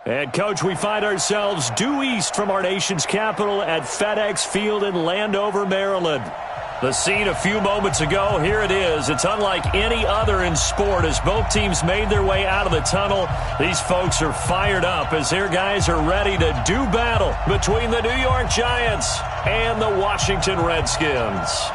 And, Coach, we find ourselves due east from our nation's capital at FedEx Field in Landover, Maryland. The scene a few moments ago, here it is. It's unlike any other in sport as both teams made their way out of the tunnel. These folks are fired up as their guys are ready to do battle between the New York Giants and the Washington Redskins.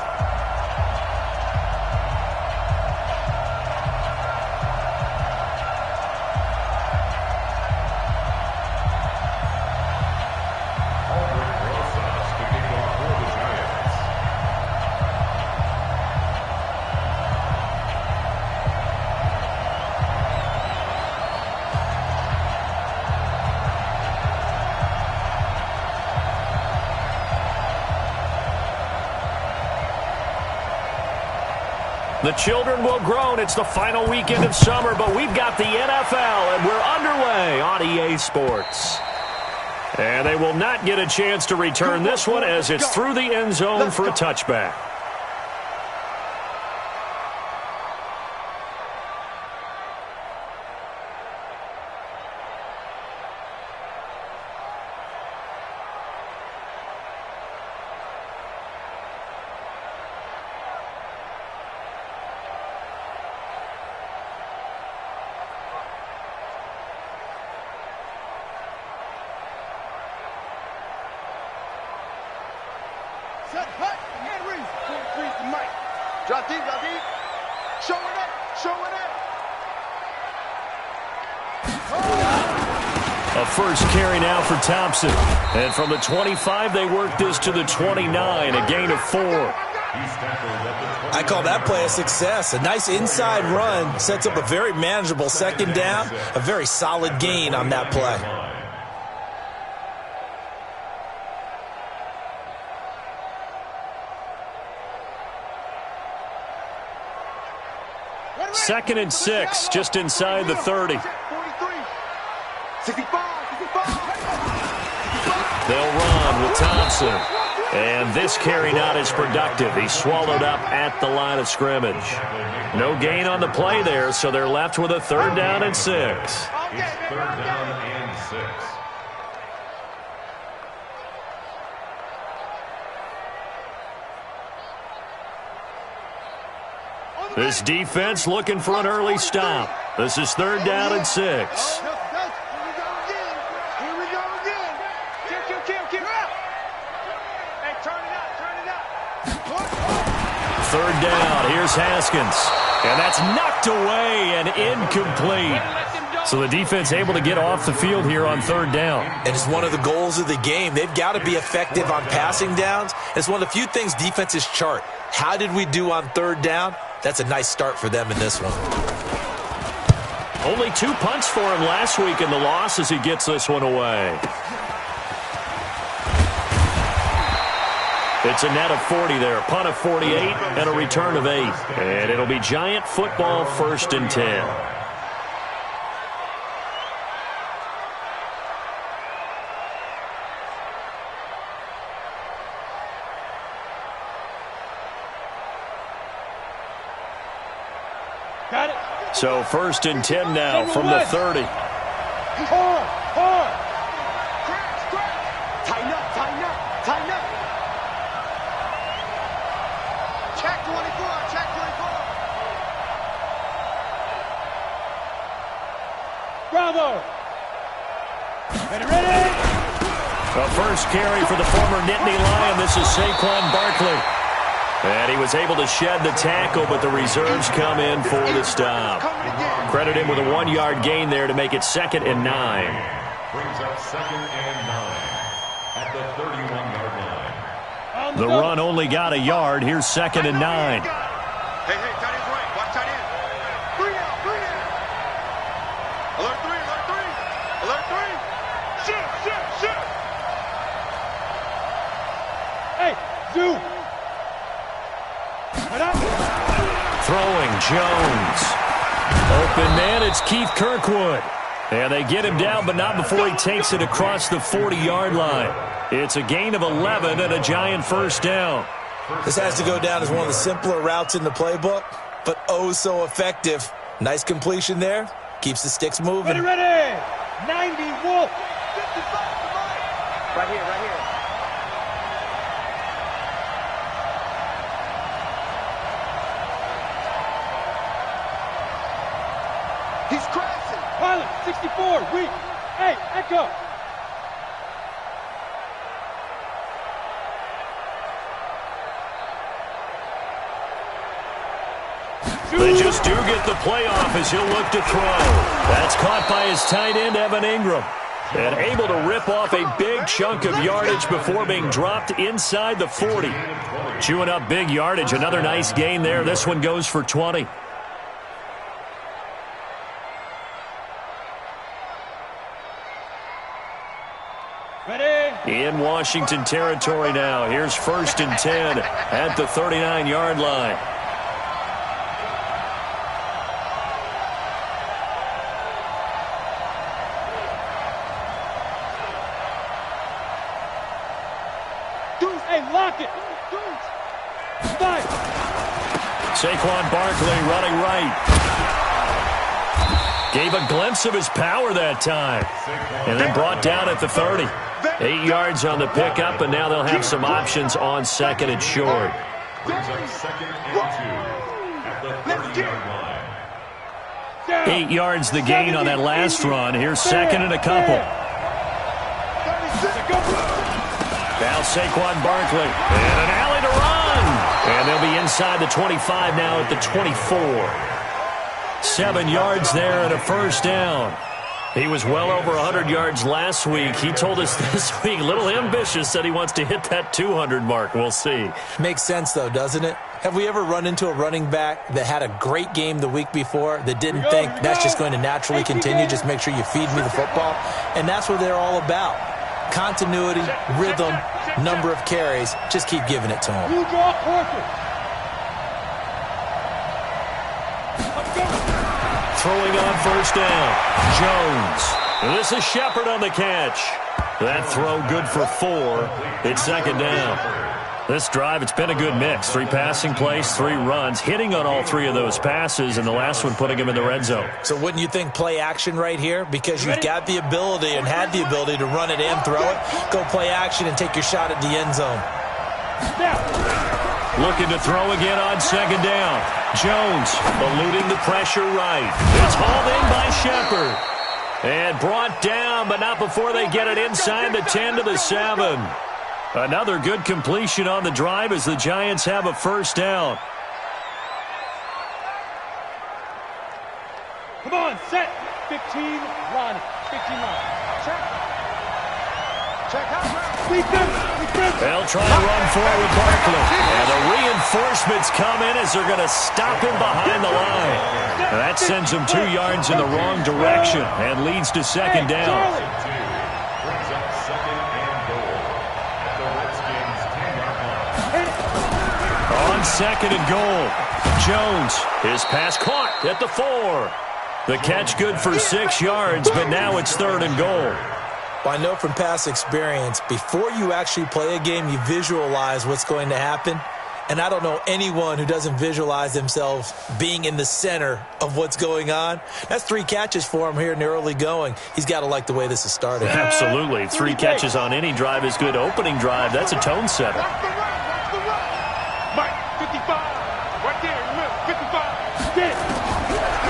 The children will groan. It's the final weekend of summer, but we've got the NFL, and we're underway on EA Sports. And they will not get a chance to return this one as it's through the end zone for a touchback. Set, hut, and reach. Freeze the mic. Drop deep, drop deep. Show it up, show it up. Oh. A first carry now for Thompson. And from the 25, they work this to the 29, a gain of 4. I call that play a success. A nice inside run sets up a very manageable second down, a very solid gain on that play. Second and 6, just inside the 30. 65, 65. They'll run with Thompson. And this carry not as productive. He's swallowed up at the line of scrimmage. No gain on the play there, so they're left with a third down and 6. Third down and 6. This defense looking for an early stop. This is third down and 6. Here we go again. Kill. Hey, turn it up. Third down. Here's Haskins. And that's knocked away and incomplete. So the defense able to get off the field here on third down. And it's one of the goals of the game. They've got to be effective on passing downs. It's one of the few things defenses chart. How did we do on third down? That's a nice start for them in this one. Only 2 punts for him last week in the loss as he gets this one away. It's a net of 40 there, punt of 48, and a return of 8. And it'll be Giant football, 1st and 10. Got it. So 1st and 10 now from the 30. Hard. Tighten up. Check 24. Bravo. Ready. A first carry for the former Nittany Lion. This is Saquon Barkley. And he was able to shed the tackle, but the reserves come in for the stop. Credit him with a 1-yard gain there to make it 2nd and 9. Brings up 2nd and 9 at the 31-yard line. The run only got a yard. Here's 2nd and 9. Hey, tight end's right. Watch tight end. 3 out. Alert 3. Shift. Hey, Zoo. Throwing Jones. Open man, it's Keith Kirkwood. And they get him down, but not before he takes it across the 40-yard line. It's a gain of 11 and a Giant first down. This has to go down as one of the simpler routes in the playbook, but oh so effective. Nice completion there. Keeps the sticks moving. Ready. 90 Wolf. 55 to Mike. Right here, right here. He's crashing. Pilot, 64, weak. Hey, Echo. They just do get the playoff as he'll look to throw. That's caught by his tight end, Evan Ingram. And able to rip off a big chunk of yardage before being dropped inside the 40. Chewing up big yardage. Another nice gain there. This one goes for 20. Ready? In Washington territory now. Here's 1st and 10 at the 39-yard line. Hey, lock it. Fight. Saquon Barkley running right. Gave a glimpse of his power that time. And then brought down at the 30. 8 yards on the pickup, and now they'll have some options on 2nd and short. Brings up 2nd and 2 at the 30-yard line. 8 yards the gain on that last run. Here's 2nd and a couple. Now Saquon Barkley. And an alley to run. And they'll be inside the 25 now at the 24. 7 yards there and a 1st down. He was well over 100 yards last week. He told us this week, a little ambitious, said he wants to hit that 200 mark. We'll see. Makes sense, though, doesn't it? Have we ever run into a running back that had a great game the week before that didn't think that's just going to naturally continue? Just make sure you feed me the football. And that's what they're all about. Continuity, rhythm, number of carries. Just keep giving it to him. You draw horses. Throwing on 1st down. Jones. And this is Shepard on the catch. That throw good for 4. It's 2nd down. This drive, it's been a good mix. 3 passing plays, 3 runs, hitting on all 3 of those passes, and the last one putting him in the red zone. So wouldn't you think play action right here? Because you've got the ability and had the ability to run it and throw it. Go play action and take your shot at the end zone. Looking to throw again on 2nd down. Jones eluding the pressure right. It's hauled in by Shepard. And brought down, but not before they get it inside the 10 to the 7. Another good completion on the drive as the Giants have a 1st down. Come on, set. 15, Ronnie. 15 line. Check. Check out. They'll try to run forward Barkley. And the reinforcements come in as they're going to stop him behind the line. And that sends him 2 yards in the wrong direction and leads to 2nd down. Brings up 2nd and goal at the Redskins' 10-yard line. On 2nd and goal, Jones, his pass caught at the 4. The catch good for 6 yards, but now it's 3rd and goal. Well, I know from past experience, before you actually play a game, you visualize what's going to happen. And I don't know anyone who doesn't visualize themselves being in the center of what's going on. That's 3 catches for him here in the early going. He's got to like the way this is starting. Absolutely. 3 catches on any drive is good. Opening drive, that's a tone setter. Mike, 55. Right there, remember, 55. Get it.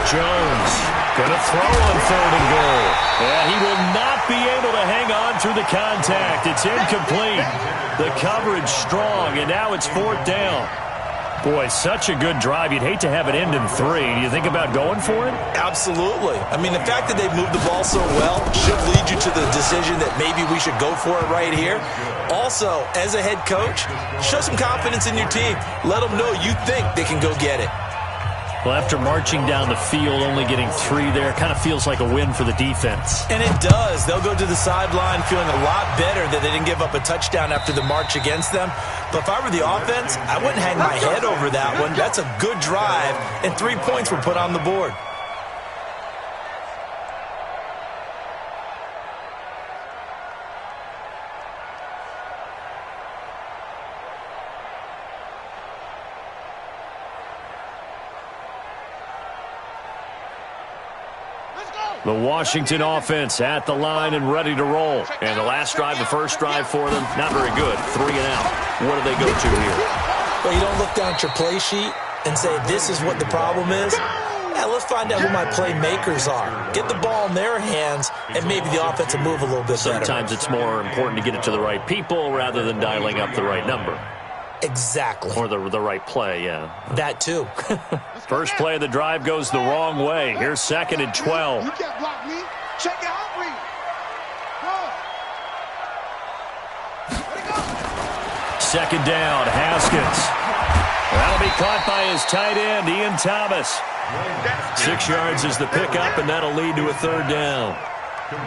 Jones going to throw on 3rd and goal. And he will not be able to hang on through the contact. It's incomplete. The coverage strong, and now it's 4th down. Boy, such a good drive. You'd hate to have it end in 3. Do you think about going for it? Absolutely. I mean, the fact that they've moved the ball so well should lead you to the decision that maybe we should go for it right here. Also, as a head coach, show some confidence in your team. Let them know you think they can go get it. Well, after marching down the field, only getting 3 there, kind of feels like a win for the defense. And it does. They'll go to the sideline feeling a lot better that they didn't give up a touchdown after the march against them. But if I were the offense, I wouldn't hang my head over that one. That's a good drive, and 3 points were put on the board. Let's go. The Washington offense at the line and ready to roll. And the last drive, the first drive for them, not very good. 3 and out. What do they go to here? Well, you don't look down at your play sheet and say, this is what the problem is. Yeah, let's find out who my playmakers are. Get the ball in their hands, and maybe the offense will move a little bit better. Sometimes it's more important to get it to the right people rather than dialing up the right number. Exactly. Or the right play, yeah. That too. First play of the drive goes the wrong way. Here's 2nd and 12. You can't block me. Check it out, read. Second down, Haskins. That'll be caught by his tight end, Ian Thomas. 6 yards is the pickup, and that'll lead to a 3rd down.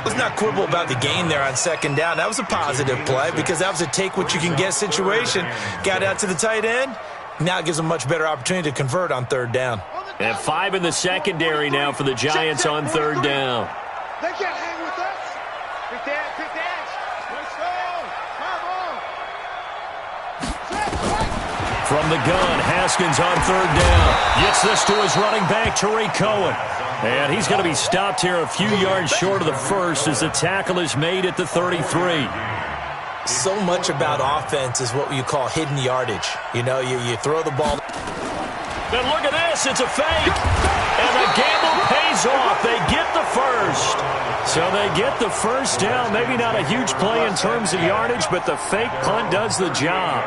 Let's not quibble about the gain there on 2nd down. That was a positive play because that was a take-what-you-can-get situation. Got out to the tight end. Now it gives them a much better opportunity to convert on 3rd down. And 5 in the secondary now for the Giants on 3rd down. They can't hang with us. Pick the edge. Let's go. From the gun, Haskins on 3rd down. Gets this to his running back, Tariq Cohen. And he's going to be stopped here a few yards short of the first as the tackle is made at the 33. So much about offense is what you call hidden yardage. You know, you throw the ball. And look at this. It's a fake. And the gamble pays off. They get the first. So they get the first down. Maybe not a huge play in terms of yardage, but the fake punt does the job.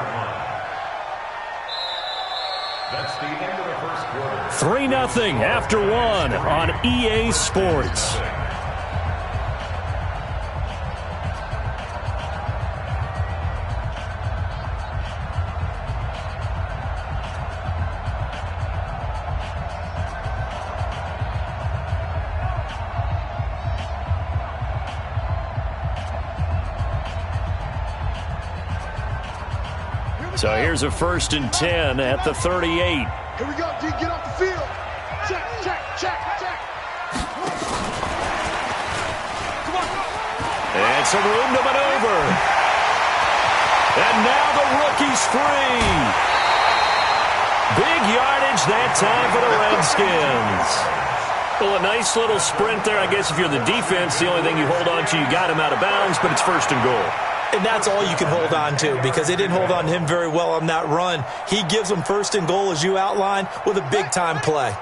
That's the end of the first quarter. 3-0 after 1 on EA Sports. So here's a 1st and 10 at the 38. Here we go, D. Get off the field. Check. Come on. And some room to maneuver. And now the rookie's free. Big yardage that time for the Redskins. Well, a nice little sprint there. I guess if you're the defense, the only thing you hold on to, you got him out of bounds, but it's 1st and goal. And that's all you can hold on to because they didn't hold on to him very well on that run. He gives them 1st and goal, as you outlined, with a big-time play.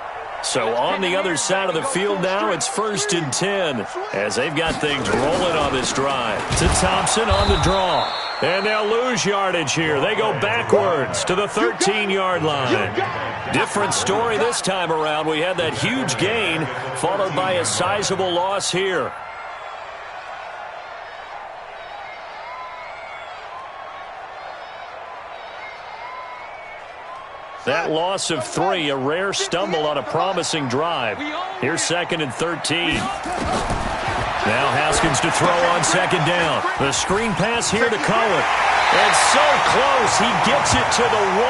So on the other side of the field now, it's 1st and 10 as they've got things rolling on this drive. To Thompson on the draw. And they'll lose yardage here. They go backwards to the 13-yard line. Different story this time around. We had that huge gain followed by a sizable loss here. That loss of 3, a rare stumble on a promising drive. Here's 2nd and 13. Now Haskins to throw on 2nd down. The screen pass here to Cohen. And so close, he gets it to the 1.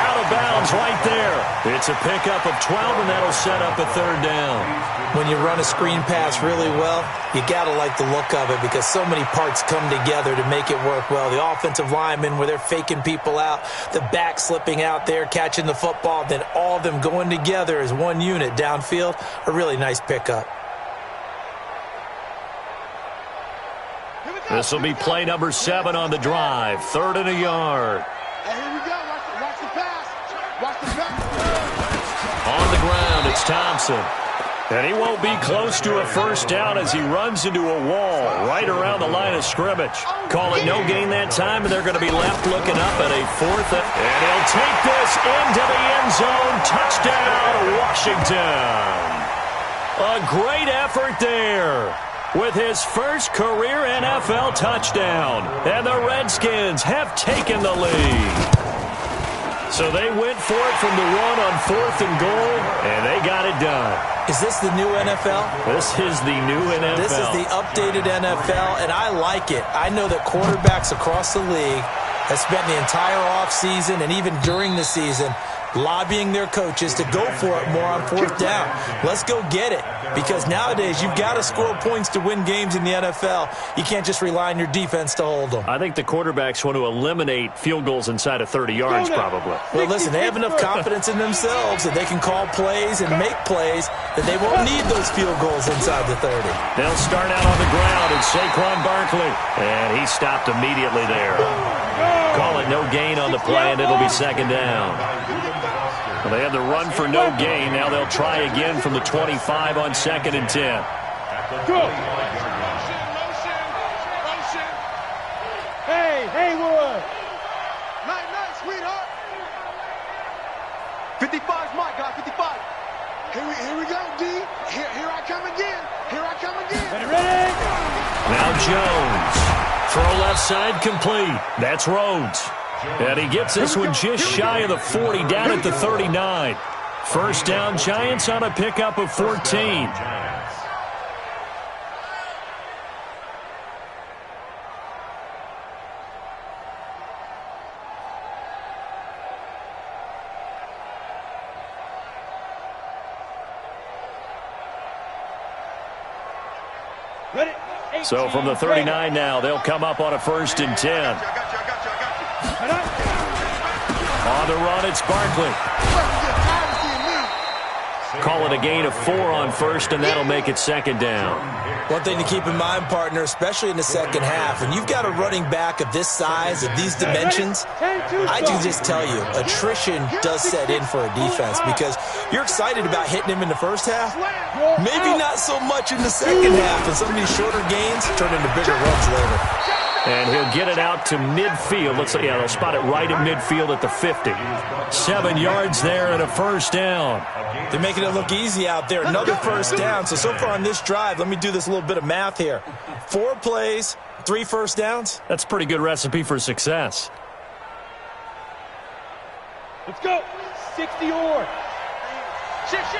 Out of bounds right there. It's a pickup of 12, and that'll set up a 3rd down. When you run a screen pass really well, you got to like the look of it because so many parts come together to make it work well. The offensive linemen, where they're faking people out, the back slipping out there, catching the football, then all of them going together as one unit downfield, a really nice pickup. This will be play number 7 on the drive. 3rd and a yard. Hey, here we go. Watch the pass. Watch the pass. On the ground, it's Thompson. And he won't be close to a 1st down as he runs into a wall right around the line of scrimmage. Call it no gain that time, and they're going to be left looking up at a 4th. And he'll take this into the end zone. Touchdown, Washington. A great effort there with his first career NFL touchdown. And the Redskins have taken the lead. So they went for it from the 1 on 4th and goal, and they got it done. Is this the new NFL? This is the new NFL. This is the updated NFL, and I like it. I know that quarterbacks across the league have spent the entire offseason and even during the season lobbying their coaches to go for it more on fourth down. Let's go get it, because nowadays you've got to score points to win games in the NFL. You can't just rely on your defense to hold them. I think the quarterbacks want to eliminate field goals inside of 30 yards probably. Well, listen, they have enough confidence in themselves that they can call plays and make plays that they won't need those field goals inside the 30. They'll start out on the ground, and Saquon Barkley. And he stopped immediately there. Call it no gain on the play, and it'll be second down. Well, they had the run for no gain. Now they'll try again from the 25 on 2nd and 10. Go. Hey, Haywood. Night, sweetheart. 55's my guy, 55. Here we go, D. Here I come again. Here I come again. Ready? Now Jones. Throw left side complete. That's Rhodes. And he gets this one just shy of the 40, down at the 39. First down, Giants on a pickup of 14. Ready? So from the 39 now, they'll come up on a 1st and 10. I got you. On the run, it's Barkley. Call it a gain of 4 on 1st, and that'll make it 2nd down. One thing to keep in mind, partner, especially in the second half, when you've got a running back of this size, of these dimensions, I can just tell you, attrition does set in for a defense, because you're excited about hitting him in the first half, maybe not so much in the second half, and some of these shorter gains turn into bigger runs later. And he'll get it out to midfield. Let's see, yeah, they'll spot it right at midfield at the 50. 7 yards there and a first down. They're making it look easy out there. Another first down. So far on this drive, let me do this little bit of math here. 4 plays, 3 first downs. That's a pretty good recipe for success. Let's go. 60 or. Shift.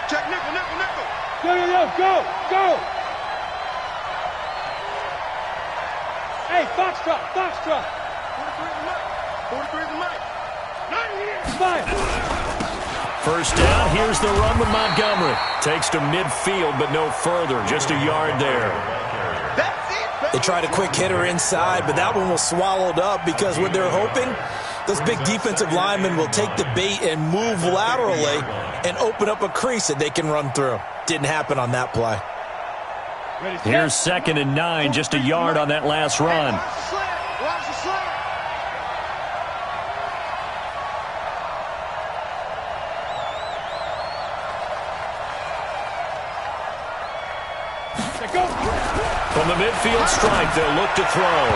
Check nickel. Go. Hey, Foxtrot. 43 the mic. 5. First down, here's the run with Montgomery. Takes to midfield, but no further. Just a yard there. That's it. They tried a quick hitter inside, but that one was swallowed up, because what they're hoping, those big defensive linemen will take the bait and move laterally and open up a crease that they can run through. Didn't happen on that play. Here's 2nd and 9, just a yard on that last run. Watch the slant. From the midfield strike, they'll look to throw.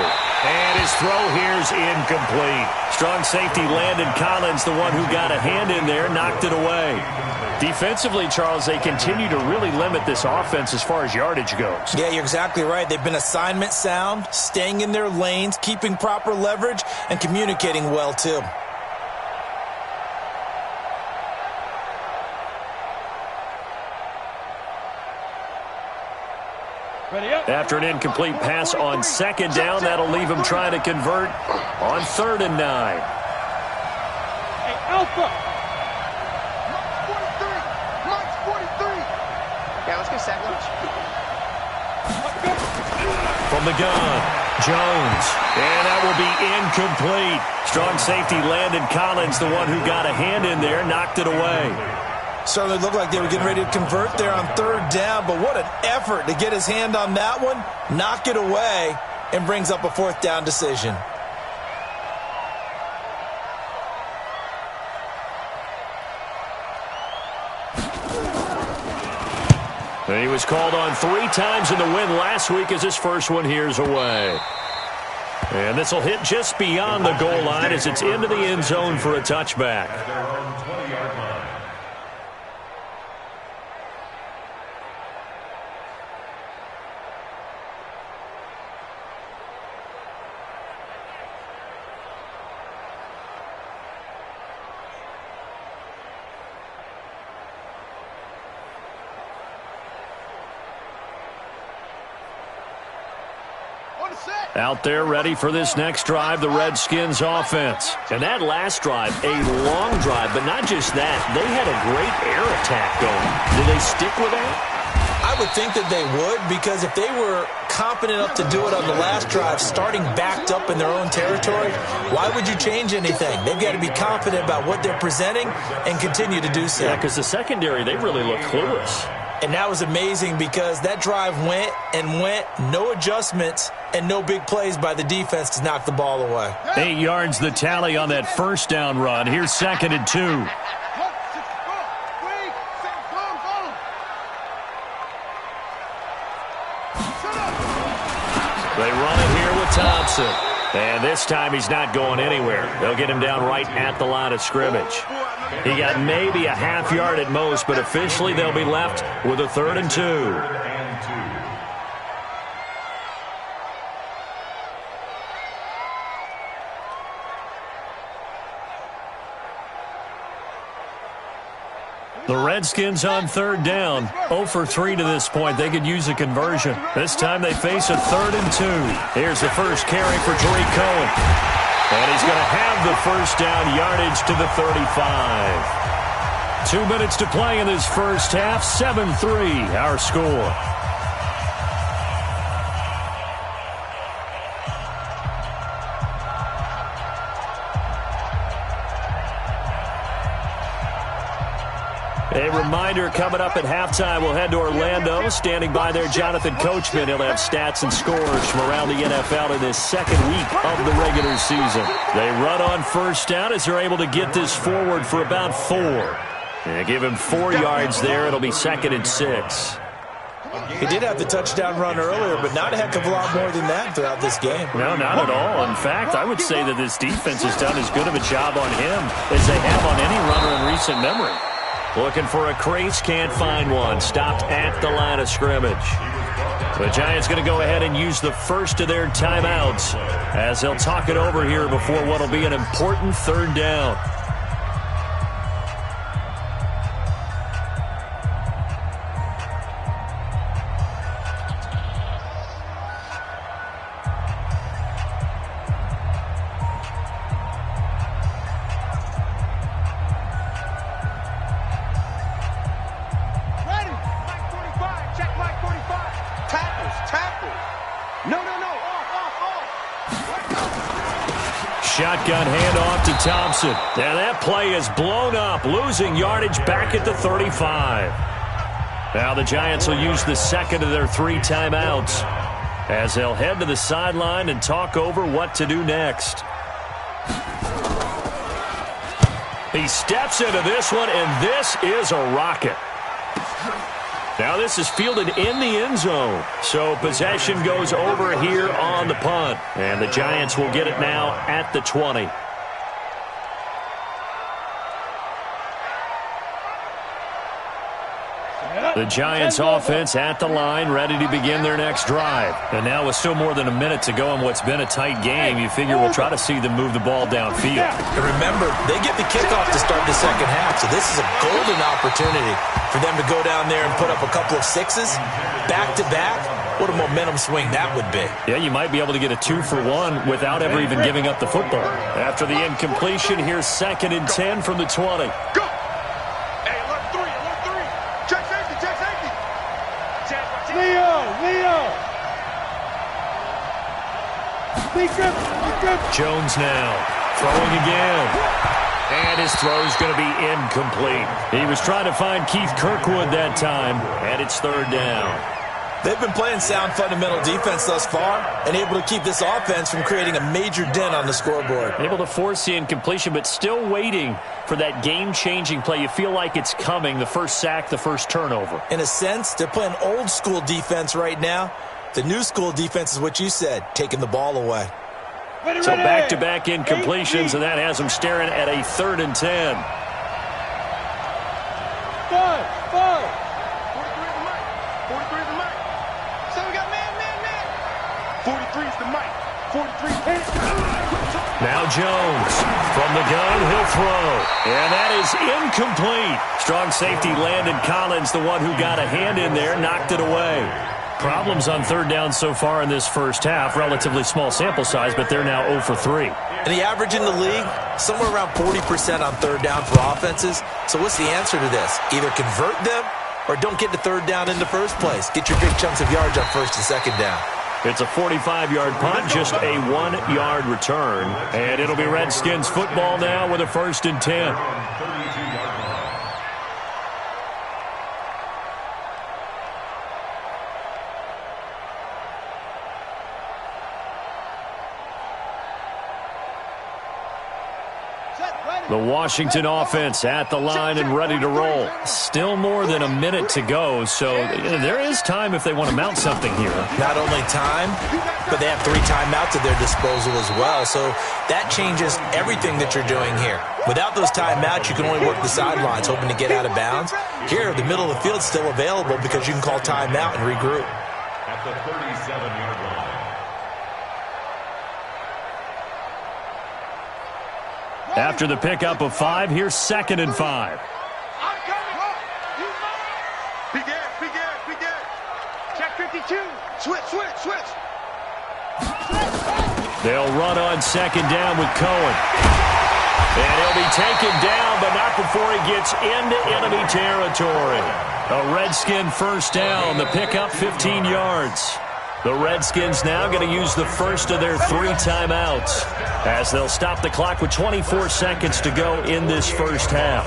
And his throw here's incomplete. Strong safety Landon Collins, the one who got a hand in there, knocked it away. Defensively, Charles, they continue to really limit this offense as far as yardage goes. Yeah, you're exactly right. They've been assignment sound, staying in their lanes, keeping proper leverage, and communicating well, too. After an incomplete pass on 2nd down, that'll leave him trying to convert on 3rd and 9. Hey, Alpha. Mike's 43. Yeah, let's go sack lunch. From the gun, Jones. And that will be incomplete. Strong safety Landon Collins, the one who got a hand in there, knocked it away. Certainly looked like they were getting ready to convert there on 3rd down, but what an effort to get his hand on that one, knock it away, and brings up a 4th down decision. And he was called on 3 times in the win last week as his first one here's away. And this will hit just beyond the goal line as it's into the end zone for a touchback. Out there ready for this next drive, the Redskins offense. And that last drive, a long drive, but not just that. They had a great air attack going. Did they stick with that? I would think that they would, because if they were competent enough to do it on the last drive, starting backed up in their own territory, why would you change anything? They've got to be confident about what they're presenting and continue to do so. Yeah, because the secondary, they really look clueless. And that was amazing because that drive went and went, no adjustments, and no big plays by the defense to knock the ball away. 8 yards the tally on that first down run. Here's 2nd and 2. They run it here with Thompson. And this time he's not going anywhere. They'll get him down right at the line of scrimmage. He got maybe a half yard at most, but officially they'll be left with a 3rd and 2. The Redskins on 3rd down. 0 for 3 to this point. They could use a conversion. This time they face a 3rd and 2. Here's the first carry for Tariq Cohen. And he's going to have the first down, yardage to the 35. 2 minutes to play in this first half. 7-3 our score. A reminder, coming up at halftime, we'll head to Orlando. Standing by there, Jonathan Coachman. He'll have stats and scores from around the NFL in this second week of the regular season. They run on first down as they're able to get this forward for about 4. And give him 4 yards there. It'll be 2nd and 6. He did have the touchdown run earlier, but not a heck of a lot more than that throughout this game. No, not at all. In fact, I would say that this defense has done as good of a job on him as they have on any runner in recent memory. Looking for a crease, can't find one. Stopped at the line of scrimmage. The Giants going to go ahead and use the first of their timeouts as they'll talk it over here before what will be an important 3rd down. Shotgun handoff to Thompson. Now that play is blown up, losing yardage back at the 35. Now the Giants will use the second of their 3 timeouts as they'll head to the sideline and talk over what to do next. He steps into this one, and this is a rocket. Now this is fielded in the end zone. So possession goes over here on the punt. And the Giants will get it now at the 20. The Giants offense at the line, ready to begin their next drive. And now with still more than a minute to go in what's been a tight game, you figure we'll try to see them move the ball downfield. And remember, they get the kickoff to start the second half, so this is a golden opportunity for them to go down there and put up a couple of 6s back-to-back. What a momentum swing that would be. Yeah, you might be able to get a 2-for-1 without ever even giving up the football. After the incompletion, here's 2nd and 10 from the 20. Go! Hey, alert 3, alert 3. Check safety, check safety. Leo! Jones now throwing again. And his throw's going to be incomplete. He was trying to find Keith Kirkwood that time, and it's 3rd down. They've been playing sound fundamental defense thus far and able to keep this offense from creating a major dent on the scoreboard. Able to force the incompletion, but still waiting for that game-changing play. You feel like it's coming, the first sack, the first turnover. In a sense, they're playing old-school defense right now. The new-school defense is what you said, taking the ball away. So back-to-back incompletions, and that has them staring at a 3rd and 10. 43 is the mic. So we got man. 43 is the mic. 43. Now Jones from the gun, he'll throw. And that is incomplete. Strong safety Landon Collins, the one who got a hand in there, knocked it away. Problems on third down so far in this first half. Relatively small sample size, but they're now 0 for 3. And the average in the league, somewhere around 40% on third down for offenses. So what's the answer to this? Either convert them or don't get to third down in the first place. Get your big chunks of yards on first and second down. It's a 45-yard punt, just a 1-yard return. And it'll be Redskins football now with a 1st and 10. The Washington offense at the line and ready to roll. Still more than a minute to go, so there is time if they want to mount something here. Not only time, but they have 3 timeouts at their disposal as well, so that changes everything that you're doing here. Without those timeouts, you can only work the sidelines, hoping to get out of bounds. Here, the middle of the field is still available because you can call timeout and regroup. At the 37-yard line. After the pickup of 5, here's 2nd and 5. I'm coming. Begin. Check 52. Switch. They'll run on 2nd down with Cohen. And he'll be taken down, but not before he gets into enemy territory. A Redskin 1st down. The pickup 15 yards. The Redskins now going to use the first of their 3 timeouts as they'll stop the clock with 24 seconds to go in this first half.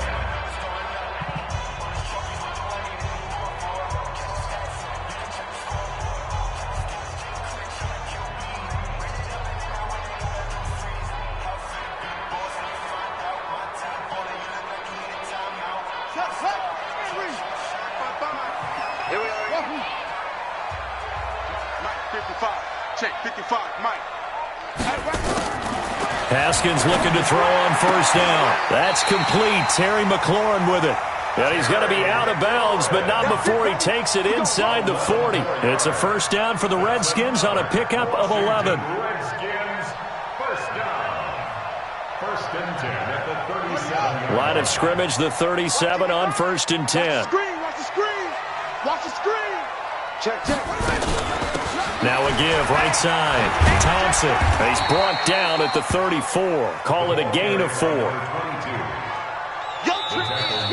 Here we are. Mike, 55. Check, 55. Mike. Haskins looking to throw on 1st down. That's complete. Terry McLaurin with it. And he's going to be out of bounds, but not before he takes it inside the 40. It's a 1st down for the Redskins on a pickup of 11. Redskins, 1st down. 1st and 10 at the 37. Line of scrimmage, the 37 on 1st and 10. Watch the screen. Check. Now a give, right side. Thompson. And he's brought down at the 34. Call it a gain of 4.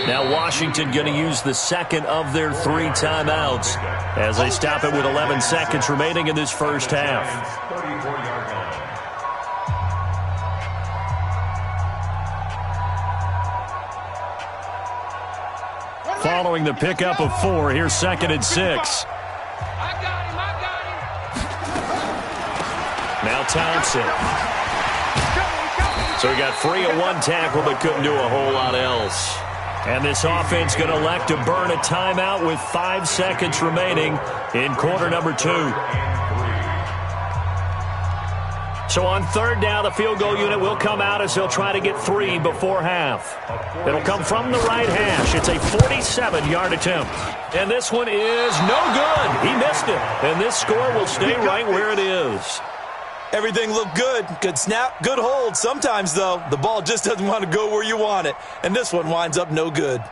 Now Washington going to use the 2nd of their 3 timeouts as they stop it with 11 seconds remaining in this first half. 34-yard line. Following the pickup of 4, here's 2nd and 6. I got him. Now Thompson. So he got free of 1 tackle but couldn't do a whole lot else. And this offense going to elect to burn a timeout with 5 seconds remaining in quarter number 2. So on 3rd down, the field goal unit will come out as they'll try to get 3 before half. It'll come from the right hash. It's a 47-yard attempt. And this one is no good. He missed it. And this score will stay right where it is. Everything looked good. Good snap, good hold. Sometimes, though, the ball just doesn't want to go where you want it. And this one winds up no good.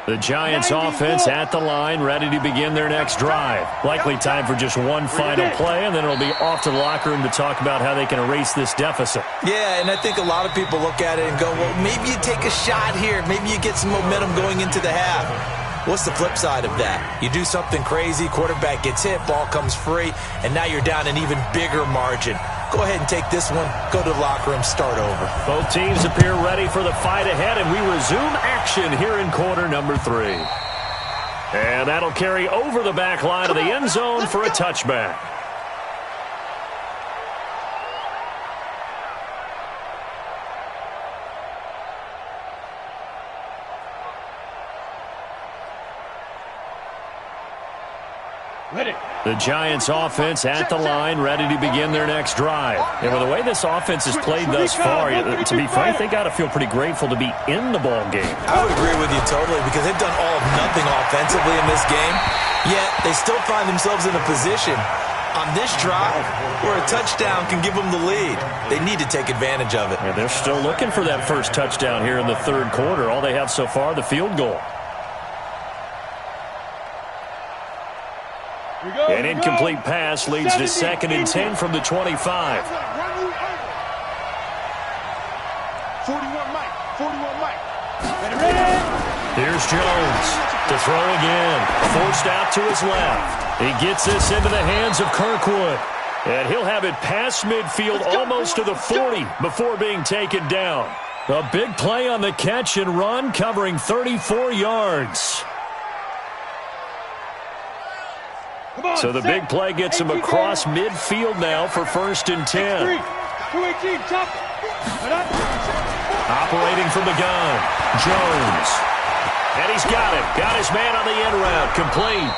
The Giants offense at the line, ready to begin their next drive. Likely time for just one final play, and then it'll be off to the locker room to talk about how they can erase this deficit. Yeah, and I think a lot of people look at it and go, well, maybe you take a shot here. Maybe you get some momentum going into the half. What's the flip side of that? You do something crazy, quarterback gets hit, ball comes free, and now you're down an even bigger margin. Go ahead and take this one, go to the locker room, start over. Both teams appear ready for the fight ahead, and we resume action here in quarter number 3. And that'll carry over the back line of the end zone for a touchback. Ready. The Giants offense at the line, ready to begin their next drive. And with the way this offense has played thus far, to be frank, they got to feel pretty grateful to be in the ball game. I would agree with you totally because they've done all of nothing offensively in this game, yet they still find themselves in a position on this drive where a touchdown can give them the lead. They need to take advantage of it. Yeah, they're still looking for that first touchdown here in the third quarter. All they have so far, the field goal. An incomplete pass leads to 2nd and 10 from the 25. 41 Mike. 41 Mike. Here's Jones to throw again. Forced out to his left. He gets this into the hands of Kirkwood. And he'll have it past midfield almost to the 40 before being taken down. A big play on the catch and run, covering 34 yards. So the big play gets him across midfield now for 1st and 10. Operating from the gun, Jones. And he's got it. Got his man on the end route. Complete.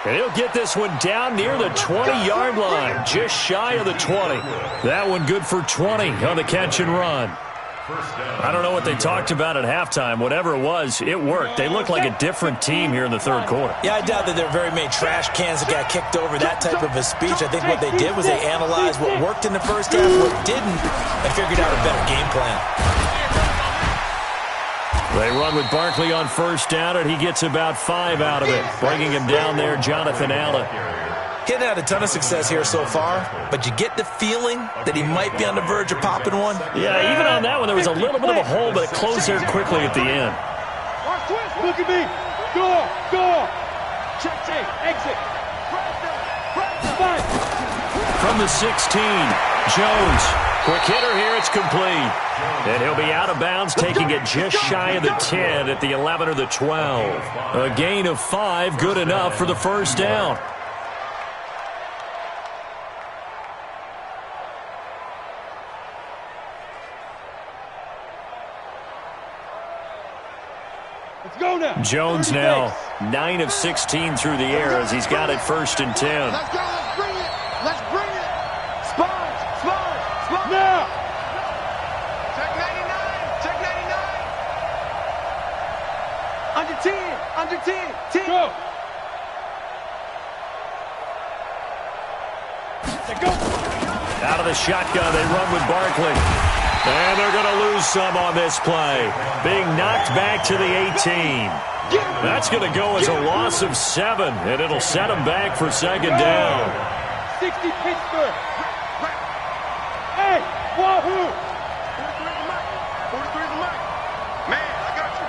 And he'll get this one down near the 20-yard line, just shy of the 20. That one good for 20 on the catch and run. I don't know what they talked about at halftime. Whatever it was, it worked. They look like a different team here in the third quarter. Yeah, I doubt that there are very many trash cans that got kicked over, that type of a speech. I think what they did was they analyzed what worked in the first half, what didn't, and figured out a better game plan. They run with Barkley on 1st down, and he gets about 5 out of it. Bringing him down there, Jonathan Allen. He hasn't had a ton of success here so far, but you get the feeling that he might be on the verge of popping one. Yeah, even on that one, there was a little bit of a hole, but it closed there quickly at the end. Look at me. Go. Check, exit. From the 16, Jones. Quick hitter here, it's complete. And he'll be out of bounds, taking it just shy of the 10 at the 11 or the 12. A gain of 5, good enough for the 1st down. Let's go now. Jones now 9 of 16 through the air as he's got it 1st and 10. Let's go. Let's bring it. Let's bring it. Sponge. Now. Check 99. Check 99. Under 10. 10. Go. Let's go. Out of the shotgun, they run with Barkley. And they're going to lose some on this play. Being knocked back to the 18. That's going to go as a loss of 7, and it'll set them back for 2nd down. 60 Pittsburgh. Hey, wahoo! 43 is the mic. 43 is the mic. Man, I got you.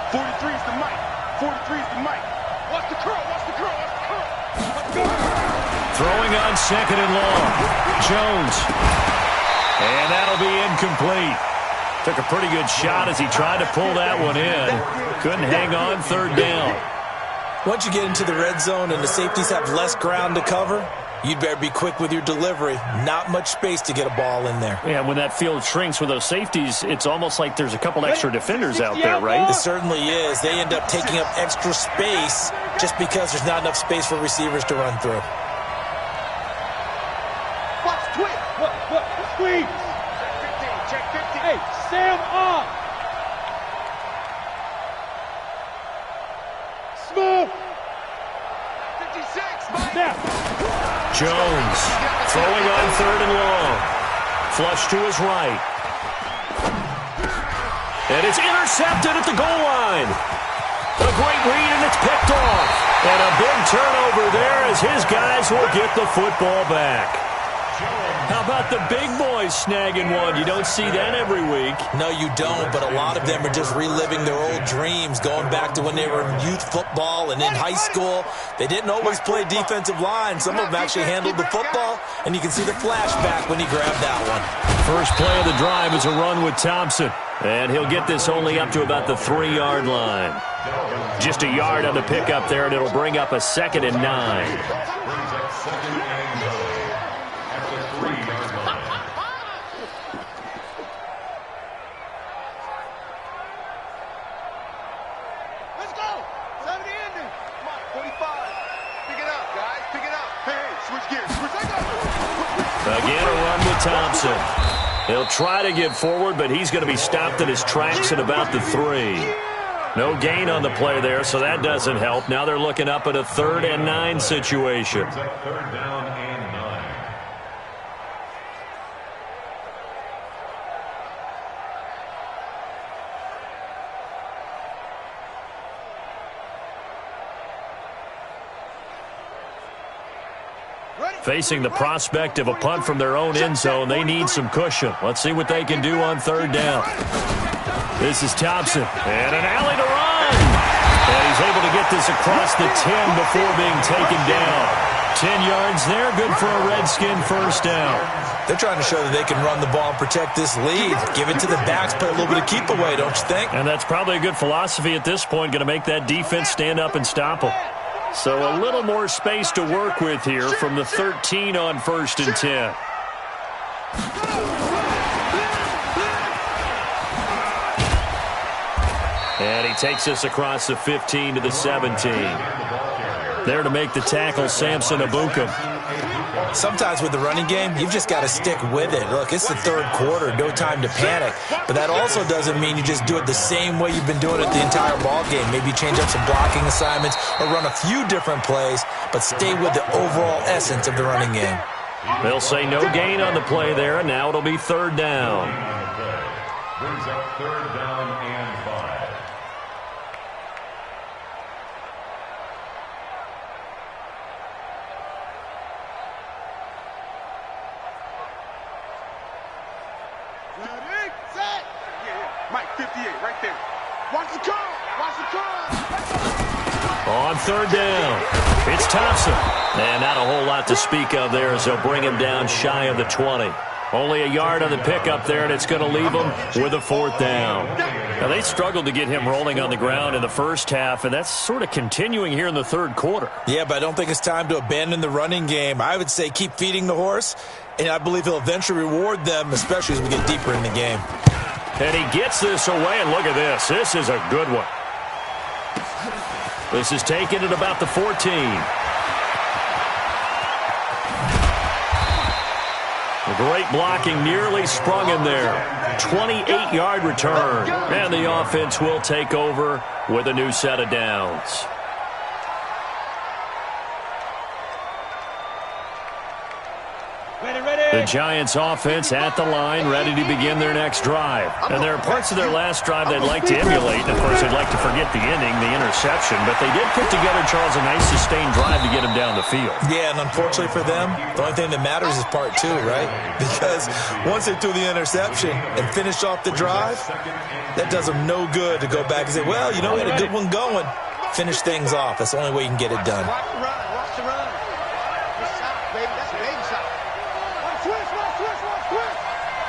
43 is the mic. 43 is the mic. Watch the curl. Let's go. Throwing on 2nd and long. Jones. And that'll be incomplete. Took a pretty good shot as he tried to pull that one in. Couldn't hang on 3rd down. Once you get into the red zone and the safeties have less ground to cover, you'd better be quick with your delivery. Not much space to get a ball in there. Yeah, when that field shrinks with those safeties, it's almost like there's a couple extra defenders out there, right? It certainly is. They end up taking up extra space just because there's not enough space for receivers to run through. Watch twist. What? Squeeze. Check 15. Hey, Sam on. Smooth. 56. Mike. Now. Jones throwing on 3rd and long. Flush to his right. And it's intercepted at the goal line. A great read, and it's picked off. And a big turnover there as his guys will get the football back. How about the big boys snagging one? You don't see that every week. No, you don't, but a lot of them are just reliving their old dreams, going back to when they were in youth football and in high school. They didn't always play defensive line. Some of them actually handled the football, and you can see the flashback when he grabbed that one. First play of the drive is a run with Thompson, and he'll get this only up to about the 3-yard line. Just a yard on the pickup there, and it'll bring up a 2nd and 9. Again, a run with Thompson. He'll try to get forward, but he's going to be stopped in his tracks at about the 3. No gain on the play there, so that doesn't help. Now they're looking up at a 3rd and 9 situation. It's a 3rd down and 9. Facing the prospect of a punt from their own end zone, they need some cushion. Let's see what they can do on 3rd down. This is Thompson, and an alley to run. And he's able to get this across the 10 before being taken down. 10 yards there, good for a Redskin 1st down. They're trying to show that they can run the ball and protect this lead. Give it to the backs, play a little bit of keep away, don't you think? And that's probably a good philosophy at this point, going to make that defense stand up and stop them. So a little more space to work with here from the 13 on 1st and 10. And he takes this across the 15 to the 17. There to make the tackle, Samson Abukum. Sometimes with the running game, you've just got to stick with it. Look, it's the 3rd quarter, no time to panic. But that also doesn't mean you just do it the same way you've been doing it the entire ball game. Maybe change up some blocking assignments or run a few different plays, but stay with the overall essence of the running game. They'll say no gain on the play there, and now it'll be 3rd down. Brings up 3rd down and 5. Ready, set. Yeah. Mike, 58, right there. Watch the call. Watch the call. On 3rd down, it's Thompson. And not a whole lot to speak of there as they'll bring him down shy of the 20. Only a yard on the pickup there, and it's going to leave him with a 4th down. Now, they struggled to get him rolling on the ground in the 1st half, and that's sort of continuing here in the 3rd quarter. Yeah, but I don't think it's time to abandon the running game. I would say keep feeding the horse, and I believe he'll eventually reward them, especially as we get deeper in the game. And he gets this away, and look at this. This is a good one. This is taken at about the 14. The great blocking nearly sprung him there. 28-yard return. And the offense will take over with a new set of downs. The Giants offense at the line, ready to begin their next drive. And there are parts of their last drive they'd like to emulate. And, of course, they'd like to forget the ending, the interception. But they did put together, Charles, a nice sustained drive to get him down the field. Yeah, and unfortunately for them, the only thing that matters is part 2, right? Because once they threw the interception and finished off the drive, that does them no good to go back and say, well, you know, we had a good one going. Finish things off. That's the only way you can get it done. Watch the run. Watch the run. Good shot, baby. That's a baby shot. Watch twist. Watch twist. Watch twist.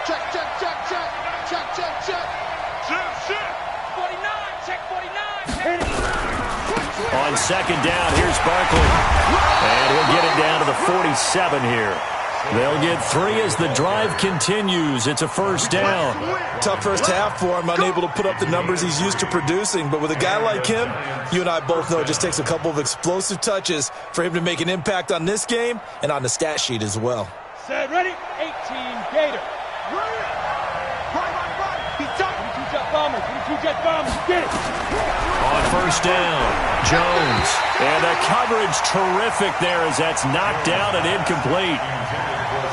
Check, check, check, check. Check, check, check. Check, check. 49. Check 49. On 2nd down, here's Barkley. And he'll get it down to the 47 here. They'll get 3 as the drive continues. It's a 1st down. Tough first half for him, unable to put up the numbers he's used to producing. But with a guy like him, you and I both know it just takes a couple of explosive touches for him to make an impact on this game and on the stat sheet as well. Set, ready, 18, Gator. Right. He's done. 22-jet bomber, get it. On 1st down, Jones. And the coverage terrific there as that's knocked down and incomplete.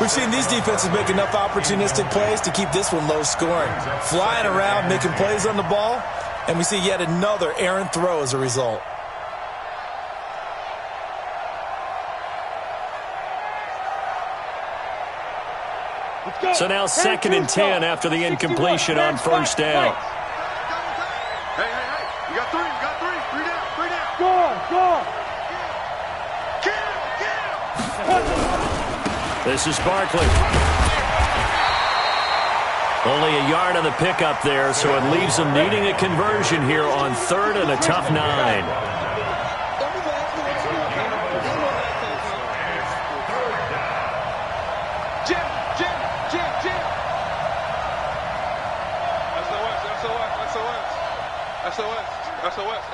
We've seen these defenses make enough opportunistic plays to keep this one low scoring. Flying around, making plays on the ball, and we see yet another errant throw as a result. So now 2nd and 10 after the incompletion on 1st down. Hey. You got 3. You got 3. 3 down. 3 down. Go on. Get him. This is Barkley. Only a yard on the pickup there, so it leaves them needing a conversion here on 3rd and a tough 9.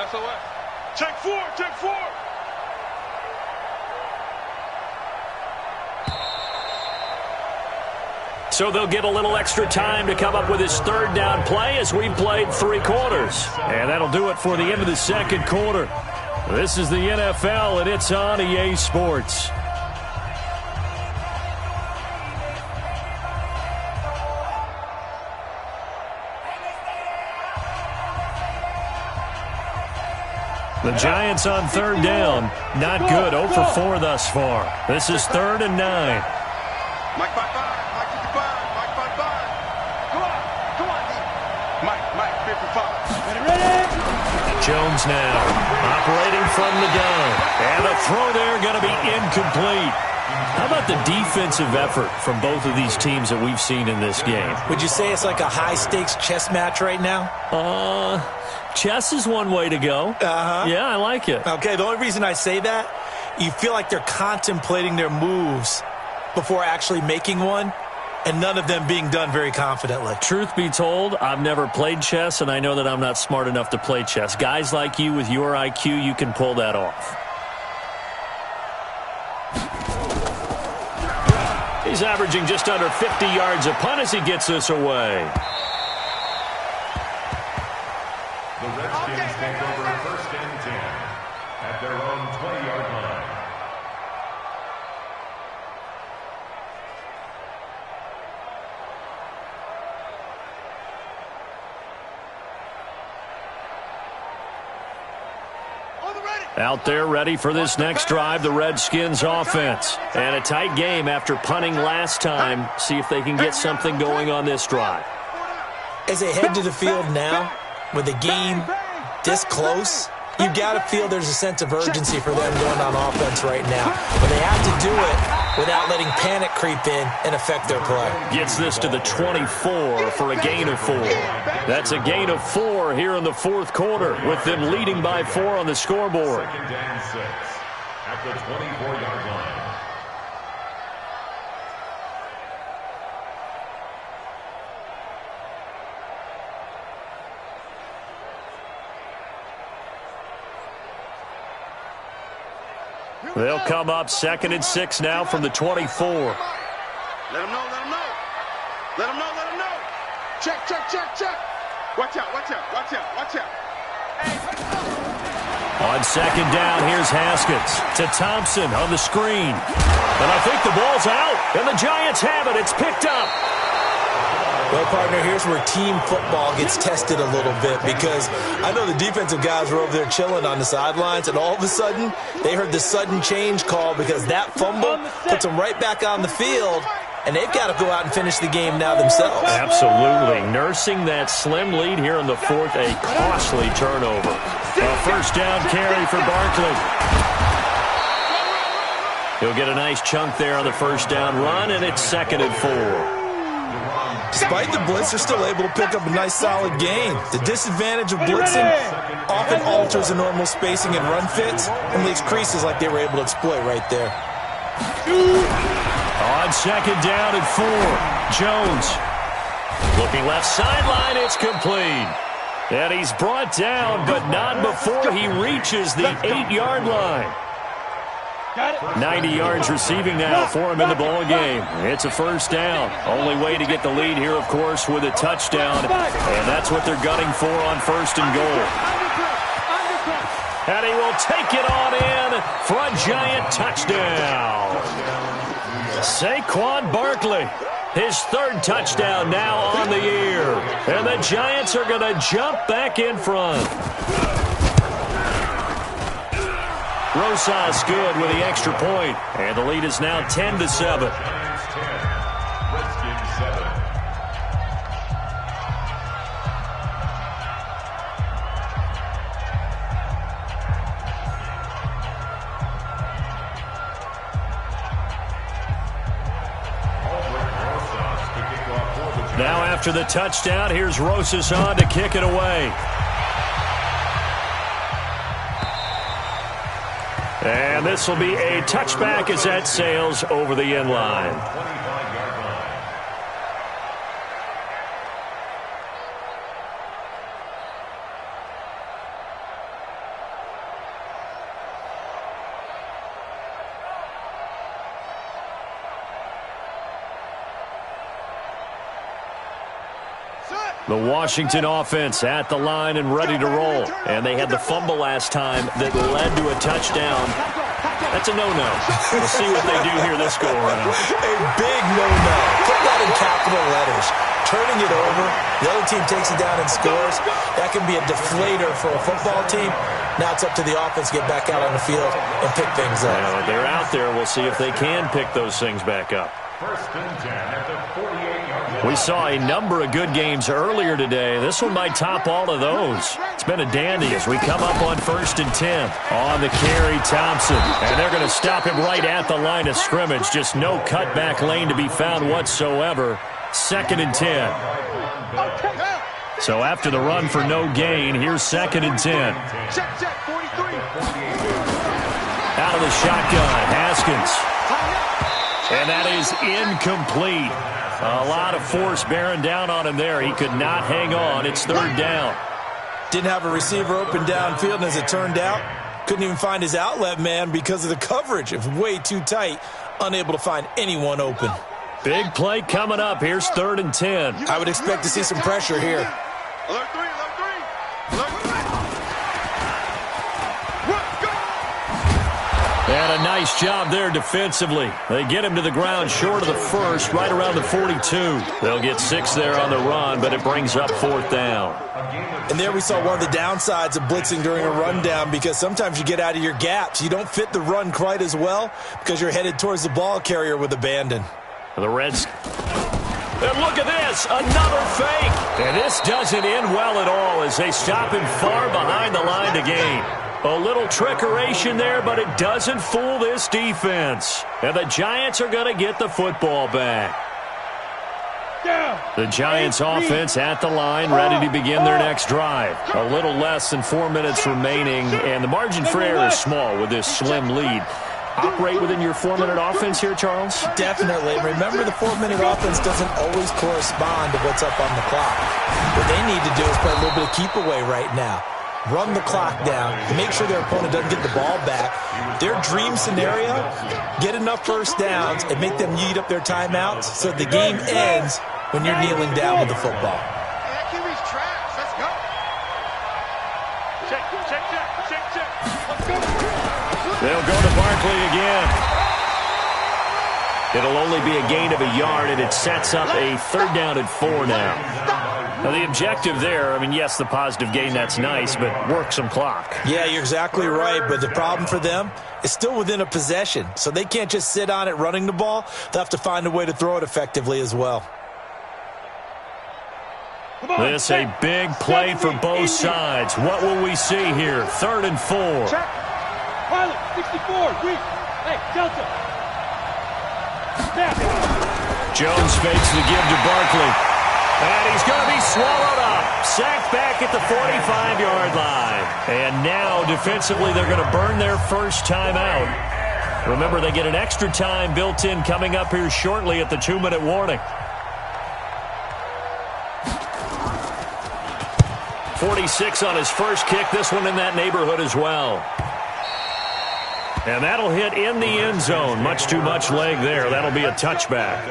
SOS. Check 4. So they'll get a little extra time to come up with his third down play as we've played 3 quarters. And that'll do it for the end of the second quarter. This is the NFL, and it's on EA Sports. The Giants on third down. Not good. 0 for 4 thus far. This is 3rd and 9. Mike 55, Mike 55, Mike 55. Come on, D. Mike 55. Ready? Jones now operating from the gun. And the throw there going to be incomplete. How about the defensive effort from both of these teams that we've seen in this game? Would you say it's like a high-stakes chess match right now? Chess is one way to go. Yeah, I like it. Okay, the only reason I say that, you feel like they're contemplating their moves before actually making one, and none of them being done very confidently. Truth be told, I've never played chess, and I know that I'm not smart enough to play chess. Guys like you with your IQ, you can pull that off. He's averaging just under 50 yards a punt as he gets this away. The Redskins take over 1st and 10 at their own 20-yard line. Out there ready for this next drive, the Redskins offense. And a tight game after punting last time. See if they can get something going on this drive. As they head to the field now, with the game this close, you've got to feel there's a sense of urgency for them going on offense right now. But they have to do it without letting panic creep in and affect their play. Gets this to the 24 for a gain of 4. That's a gain of 4 here in the 4th quarter, with them leading by 4 on the scoreboard. 2nd and 6 at the 24-yard line. They'll come up 2nd and 6 now from the 24. Let him know, let him know. Let him know, let him know. Check, check, check, check. Watch out, watch out, watch out, watch out. On 2nd down, here's Haskins to Thompson on the screen. And I think the ball's out, and the Giants have it. It's picked up. Well, partner, here's where team football gets tested a little bit, because I know the defensive guys were over there chilling on the sidelines, and all of a sudden, they heard the sudden change call because that fumble puts them right back on the field, and they've got to go out and finish the game now themselves. Absolutely. Nursing that slim lead here in the 4th, a costly turnover. A 1st down carry for Barkley. He'll get a nice chunk there on the 1st down run, and it's 2nd and 4. Despite the blitz, they're still able to pick up a nice solid gain. The disadvantage of blitzing often alters the normal spacing and run fits and leaves creases like they were able to exploit right there. On 2nd down and 4, Jones. Looking left sideline, it's complete. And he's brought down, but not before he reaches the 8-yard line. 90 yards receiving now for him in the ball game. It's a 1st down. Only way to get the lead here, of course, with a touchdown. And that's what they're gunning for on 1st and goal. And he will take it on in for a Giant touchdown. Saquon Barkley, his 3rd touchdown now on the year. And the Giants are going to jump back in front. Rosas good with the extra point, and the lead is now 10-7. Redskins 7. Now after the touchdown, here's Rosas on to kick it away. And this will be a touchback as that sails over the end line. 25-yard line. The Washington offense at the line and ready to roll. And they had the fumble last time that led to a touchdown. That's a no-no. We'll see what they do here this go-around. A big no-no. Put that in capital letters. Turning it over, the other team takes it down and scores. That can be a deflator for a football team. Now it's up to the offense to get back out on the field and pick things up. Well, they're out there. We'll see if they can pick those things back up. First and 10 at the 48-yard line. We saw a number of good games earlier today. This one might top all of those. It's been a dandy as we come up on 1st and 10. On the carry, Thompson. And they're going to stop him right at the line of scrimmage. Just no cutback lane to be found whatsoever. 2nd and 10. So after the run for no gain, here's 2nd and 10. Check, 43. Out of the shotgun, Haskins. And that is incomplete. A lot of force bearing down on him there. He could not hang on. It's 3rd down. Didn't have a receiver open downfield, and as it turned out, couldn't even find his outlet man because of the coverage. It was way too tight, unable to find anyone open. Big play coming up. Here's 3rd and 10. I would expect to see some pressure here. Alert 3, alert 3. Alert 3. Let's go. And a nice job there defensively. They get him to the ground short of the first, right around the 42. They'll get 6 there on the run, but it brings up 4th down. And there we saw one of the downsides of blitzing during a rundown, because sometimes you get out of your gaps. You don't fit the run quite as well because you're headed towards the ball carrier with abandon. The Reds. And look at this, another fake. And this doesn't end well at all as they stop him far behind the line to gain. A little trickeration there, but it doesn't fool this defense. And the Giants are going to get the football back. The Giants offense at the line, ready to begin their next drive. A little less than 4 minutes remaining, and the margin for error is small with this slim lead. Operate within your 4-minute offense here, Charles? Definitely. Remember, the 4-minute offense doesn't always correspond to what's up on the clock. What they need to do is play a little bit of keep away right now. Run the clock down. Make sure their opponent doesn't get the ball back. Their dream scenario, get enough first downs and make them eat up their timeouts so the game ends when you're kneeling down with the football. That QB's trash. Let's go. Check. Let's go. They'll go to Barkley again. It'll only be a gain of a yard, and it sets up a 3rd down and 4 now. Now, the objective there, I mean, yes, the positive gain, that's nice, but work some clock. Yeah, you're exactly right, but the problem for them is still within a possession, so they can't just sit on it running the ball. They'll have to find a way to throw it effectively as well. This a big play for both sides. What will we see here? 3rd and 4. Check. Pilot, 64, weak. Hey, Delta. Snap. Jones fakes the give to Barkley. And he's going to be swallowed up. Sacked back at the 45-yard line. And now, defensively, they're going to burn their first time out. Remember, they get an extra time built in coming up here shortly at the 2-minute warning. 46 on his first kick. This one in that neighborhood as well. And that'll hit in the end zone. Much too much leg there. That'll be a touchback.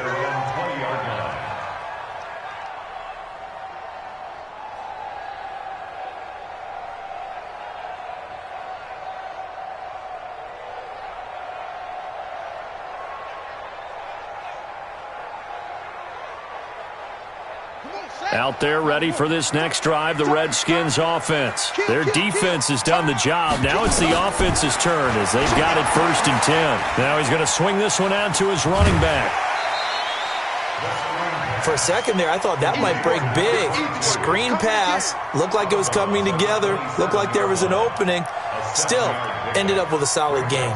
Out there ready for this next drive, the Redskins offense. Their defense has done the job. Now it's the offense's turn as they've got it 1st and 10. Now he's going to swing this one out to his running back. For a second there, I thought that might break big. Screen pass. Looked like it was coming together. Looked like there was an opening. Still, ended up with a solid game.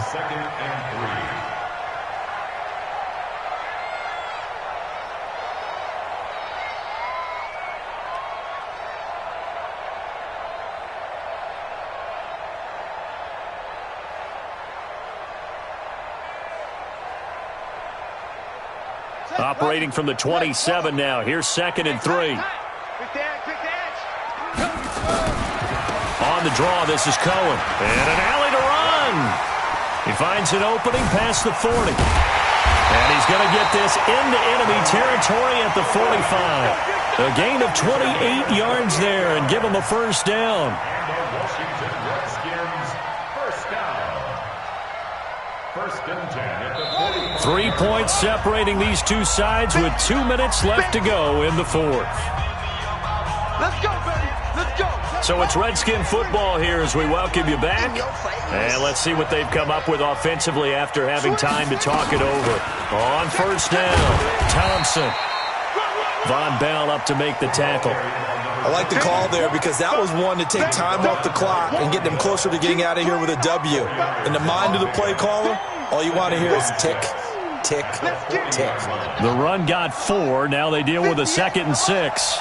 Operating from the 27 now. Here's 2nd and 3. On the draw, this is Cohen. And an alley to run. He finds an opening past the 40. And he's going to get this into enemy territory at the 45. A gain of 28 yards there and give them a first down. And the Washington Redskins first down. First and 10 at the 40. 3 points separating these two sides with 2 minutes left to go in the fourth. Let's go, baby. Let's go. So it's Redskin football here as we welcome you back. And let's see what they've come up with offensively after having time to talk it over. On first down, Thompson. Von Bell up to make the tackle. I like the call there because that was one to take time off the clock and get them closer to getting out of here with a W. In the mind of the play caller, all you want to hear is tick, tick, tick. The run got 4. Now they deal with a 2nd and 6.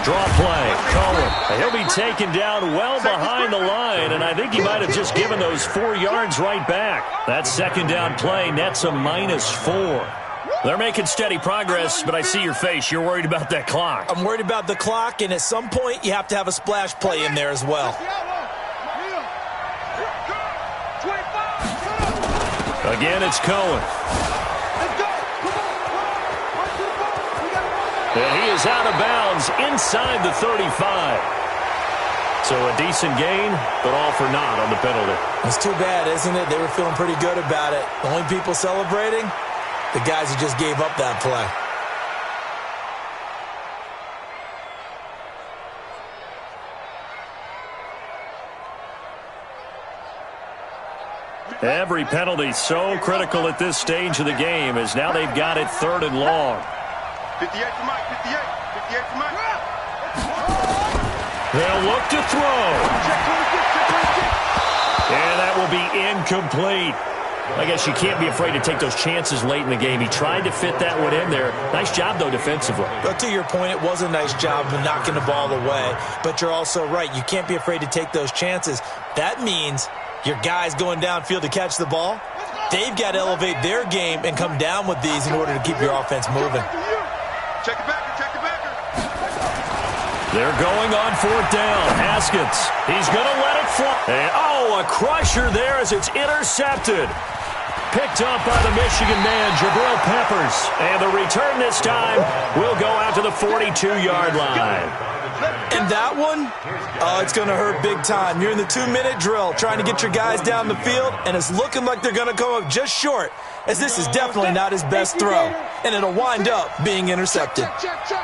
Draw play, Cohen. He'll be taken down well behind the line, and I think he might have just given those 4 yards right back. That second down play nets a -4. They're making steady progress, but I see your face. You're worried about that clock. I'm worried about the clock, and at some point, you have to have a splash play in there as well. Again, it's Cohen. And he is out of bounds inside the 35. So a decent gain, but all for naught on the penalty. It's too bad, isn't it? They were feeling pretty good about it. The only people celebrating, the guys who just gave up that play. Every penalty so critical at this stage of the game as now they've got it 3rd and long. 58 for Mike, 58. 58 for Mike. They'll look to throw. And that will be incomplete. I guess you can't be afraid to take those chances late in the game. He tried to fit that one in there. Nice job, though, defensively. But to your point, it was a nice job of knocking the ball away. But you're also right. You can't be afraid to take those chances. That means your guys going downfield to catch the ball, they've got to elevate their game and come down with these in order to keep your offense moving. Check it backer, check it backer. They're going on 4th down. Haskins, he's going to let it fly. And, a crusher there as it's intercepted. Picked up by the Michigan man, Jabril Peppers. And the return this time will go out to the 42-yard line. And that one, it's going to hurt big time. You're in the 2-minute drill trying to get your guys down the field, and it's looking like they're going to come up just short, as this is definitely not his best throw, and it'll wind up being intercepted.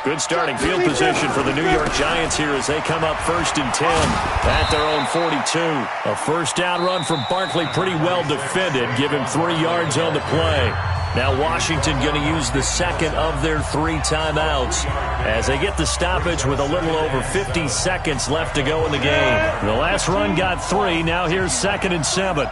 Good starting field position for the New York Giants here as they come up 1st and 10 at their own 42. A first down run from Barkley, pretty well defended. Give him 3 yards on the play. Now Washington going to use the second of their 3 timeouts as they get the stoppage with a little over 50 seconds left to go in the game. The last run got 3. Now here's 2nd and 7.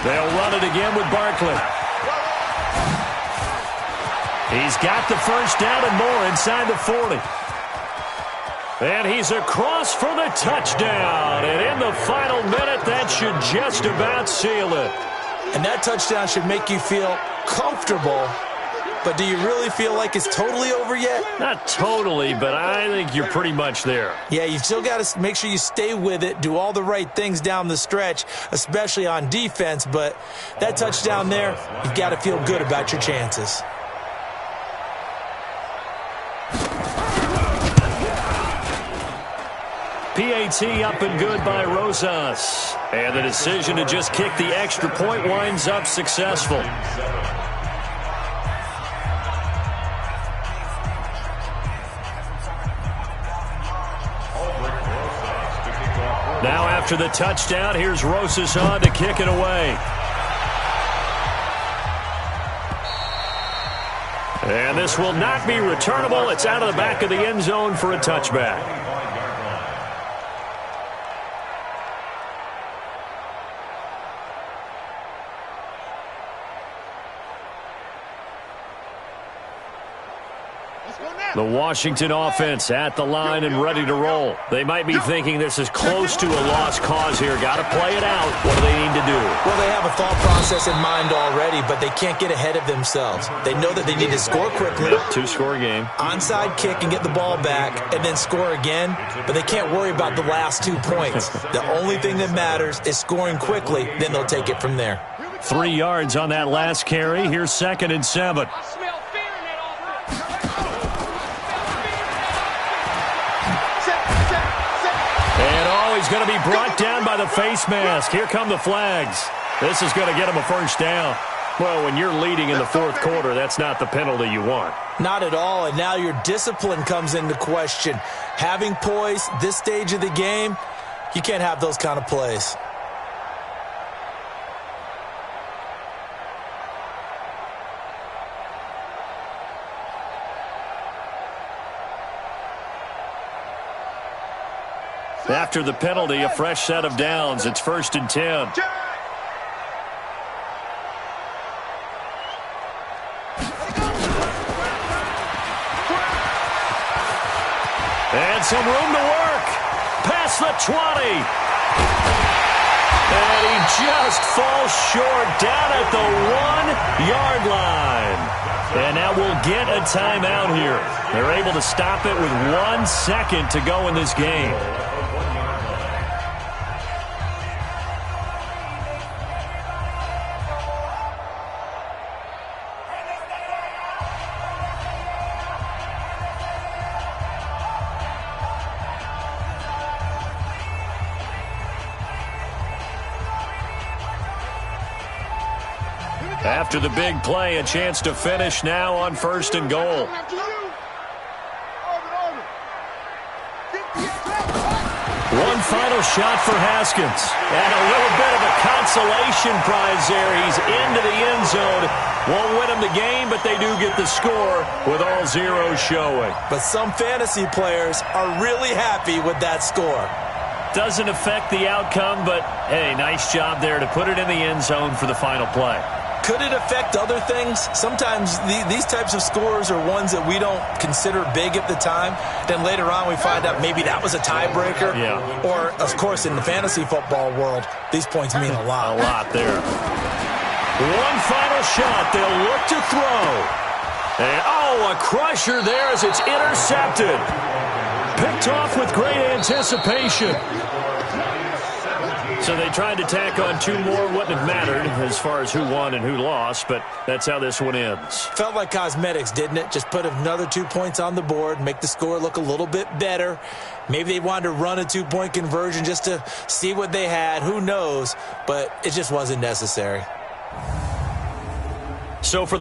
They'll run it again with Barkley. He's got the first down and more inside the 40. And he's across for the touchdown. And in the final minute, that should just about seal it. And that touchdown should make you feel comfortable. But do you really feel like it's totally over yet? Not totally, but I think you're pretty much there. Yeah, you've still got to make sure you stay with it, do all the right things down the stretch, especially on defense. But that touchdown there, you've got to feel good about your chances. PAT up and good by Rosas. And the decision to just kick the extra point winds up successful. Now after the touchdown, here's Rosas on to kick it away. And this will not be returnable. It's out of the back of the end zone for a touchback. The Washington offense at the line and ready to roll. They might be thinking this is close to a lost cause here. Got to play it out. What do they need to do? Well, they have a thought process in mind already, but they can't get ahead of themselves. They know that they need to score quickly. Yep, two-score game. Onside kick and get the ball back and then score again, but they can't worry about the last 2 points. The only thing that matters is scoring quickly, then they'll take it from there. 3 yards on that last carry. Here's 2nd and 7. He's going to be brought down by the face mask. Here come the flags. This is going to get him a first down. Well, when you're leading in the 4th quarter, that's not the penalty you want. Not at all, and now your discipline comes into question. Having poise this stage of the game, you can't have those kind of plays. After the penalty, a fresh set of downs. It's 1st and 10. And some room to work. Past the 20. And he just falls short down at the 1-yard line. And now we'll get a timeout here. They're able to stop it with 1 second to go in this game. After the big play, a chance to finish now on 1st and goal. One final shot for Haskins. And a little bit of a consolation prize there. He's into the end zone. Won't win them the game, but they do get the score with all zeros showing. But some fantasy players are really happy with that score. Doesn't affect the outcome, but, hey, nice job there to put it in the end zone for the final play. Could it affect other things? Sometimes these types of scores are ones that we don't consider big at the time. Then later on we find out maybe that was a tiebreaker. Yeah. Or, of course, in the fantasy football world, these points mean a lot. A lot there. One final shot. They'll look to throw. And, a crusher there as it's intercepted. Picked off with great anticipation. So they tried to tack on 2 more. Wouldn't have mattered as far as who won and who lost, but that's how this one ends. Felt like cosmetics, didn't it? Just put another 2 points on the board, make the score look a little bit better. Maybe they wanted to run a 2-point conversion just to see what they had. Who knows? But it just wasn't necessary. So for